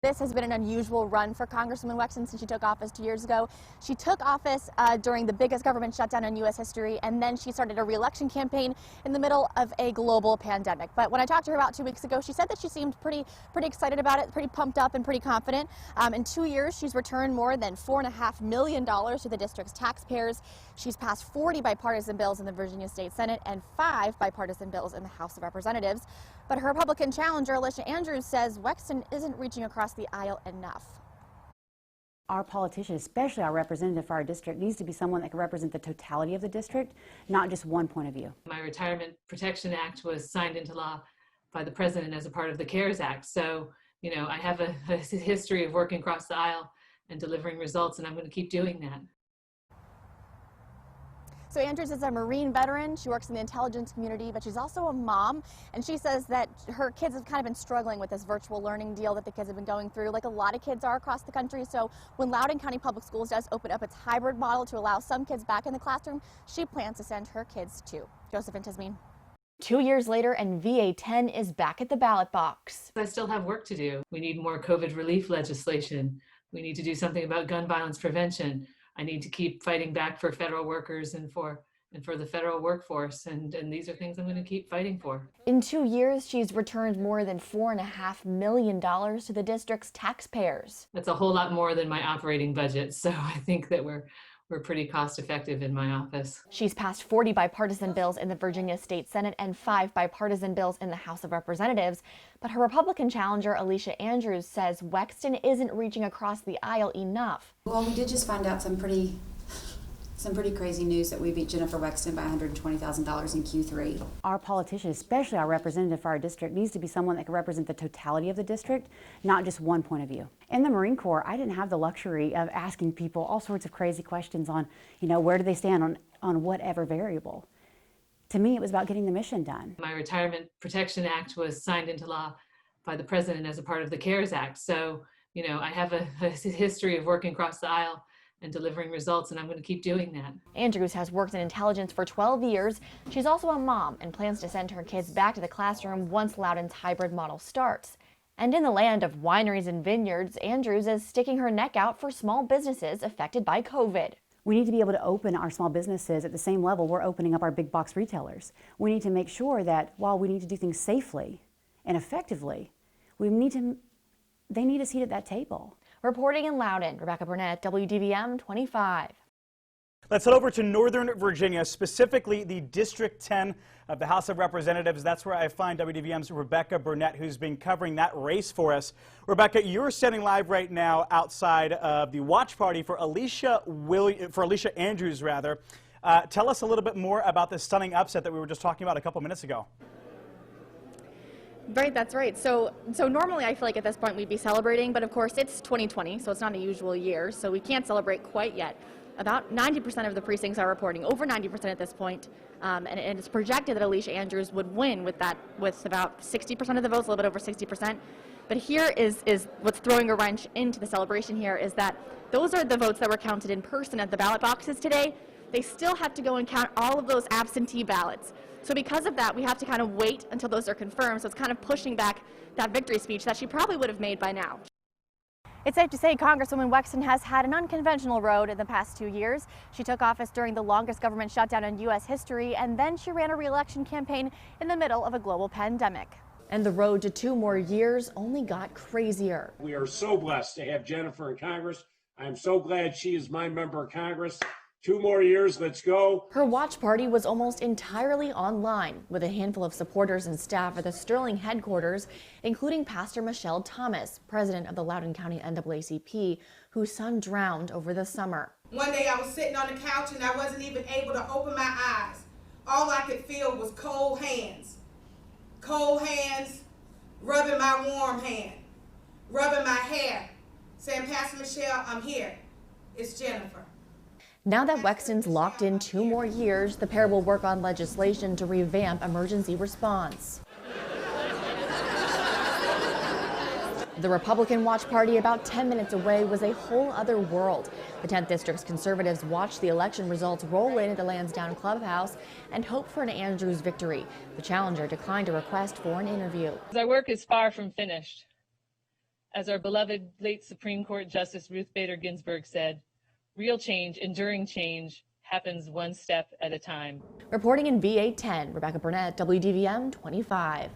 This has been an unusual run for Congresswoman Wexton since she took office 2 years ago. She took office during the biggest government shutdown in U.S. history, and then she started a re-election campaign in the middle of a global pandemic. But when I talked to her about 2 weeks ago, she said that she seemed pretty excited about it, pretty pumped up and pretty confident. In 2 years, she's returned more than $4.5 million to the district's taxpayers. She's passed 40 bipartisan bills in the Virginia State Senate and 5 bipartisan bills in the House of Representatives. But her Republican challenger, Alicia Andrews, says Wexton isn't reaching across the aisle enough. Our politician, especially our representative for our district, needs to be someone that can represent the totality of the district, not just one point of view. My Retirement Protection Act was signed into law by the president as a part of the CARES Act. So, I have a history of working across the aisle and delivering results, and I'm going to keep doing that. So Andrews is a Marine veteran. She works in the intelligence community, but she's also a mom. And she says that her kids have kind of been struggling with this virtual learning deal that the kids have been going through, like a lot of kids are across the country. So when Loudoun County Public Schools does open up its hybrid model to allow some kids back in the classroom, she plans to send her kids too. Joseph and Tasmin. 2 years later, and VA 10 is back at the ballot box. I still have work to do. We need more COVID relief legislation. We need to do something about gun violence prevention. I need to keep fighting back for federal workers and for the federal workforce, and these are things I'm going to keep fighting for. In 2 years, she's returned more than $4.5 million to the district's taxpayers. That's a whole lot more than my operating budget, so I think that we're pretty cost effective in my office. She's passed 40 bipartisan bills in the Virginia State Senate and 5 bipartisan bills in the House of Representatives. But her Republican challenger, Alicia Andrews, says Wexton isn't reaching across the aisle enough. Well, we did just find out some pretty crazy news that we beat Jennifer Wexton by $120,000 in Q3. Our politician, especially our representative for our district, needs to be someone that can represent the totality of the district, not just one point of view. In the Marine Corps, I didn't have the luxury of asking people all sorts of crazy questions on, where do they stand on whatever variable. To me, it was about getting the mission done. My Retirement Protection Act was signed into law by the president as a part of the CARES Act. So, I have a history of working across the aisle and delivering results, and I'm going to keep doing that. Andrews has worked in intelligence for 12 years. She's also a mom and plans to send her kids back to the classroom once Loudoun's hybrid model starts. And in the land of wineries and vineyards, Andrews is sticking her neck out for small businesses affected by COVID. We need to be able to open our small businesses at the same level we're opening up our big box retailers. We need to make sure that while we need to do things safely and effectively, they need a seat at that table. Reporting in Loudoun, Rebecca Burnett, WDVM 25. Let's head over to Northern Virginia, specifically the District 10 of the House of Representatives. That's where I find WDVM's Rebecca Burnett, who's been covering that race for us. Rebecca, you're standing live right now outside of the watch party for Alicia Andrews, rather. Tell us a little bit more about this stunning upset that we were just talking about a couple minutes ago. Right, that's right. So normally I feel like at this point we'd be celebrating, but of course it's 2020, so it's not a usual year, so we can't celebrate quite yet. About 90% of the precincts are reporting, over 90% at this point, and it's projected that Alicia Andrews would win with about 60% of the votes, a little bit over 60%. But here is what's throwing a wrench into the celebration here is that those are the votes that were counted in person at the ballot boxes today. They still have to go and count all of those absentee ballots. So because of that, we have to kind of wait until those are confirmed. So it's kind of pushing back that victory speech that she probably would have made by now. It's safe to say Congresswoman Wexton has had an unconventional road in the past 2 years. She took office during the longest government shutdown in U.S. history, and then she ran a re-election campaign in the middle of a global pandemic. And the road to 2 more years only got crazier. We are so blessed to have Jennifer in Congress. I'm so glad she is my member of Congress. 2 more years, let's go. Her watch party was almost entirely online, with a handful of supporters and staff at the Sterling headquarters, including Pastor Michelle Thomas, president of the Loudoun County NAACP, whose son drowned over the summer. One day I was sitting on the couch and I wasn't even able to open my eyes. All I could feel was cold hands rubbing my warm hand, rubbing my hair, saying, Pastor Michelle, I'm here. It's Jennifer. Now that Wexton's locked in 2 more years, the pair will work on legislation to revamp emergency response. The Republican watch party about 10 minutes away was a whole other world. The 10th District's conservatives watched the election results roll in at the Lansdowne Clubhouse and hoped for an Andrews victory. The challenger declined a request for an interview. Our work is far from finished. As our beloved late Supreme Court Justice Ruth Bader Ginsburg said, real change, enduring change, happens one step at a time. Reporting in V810, Rebecca Burnett, WDVM 25.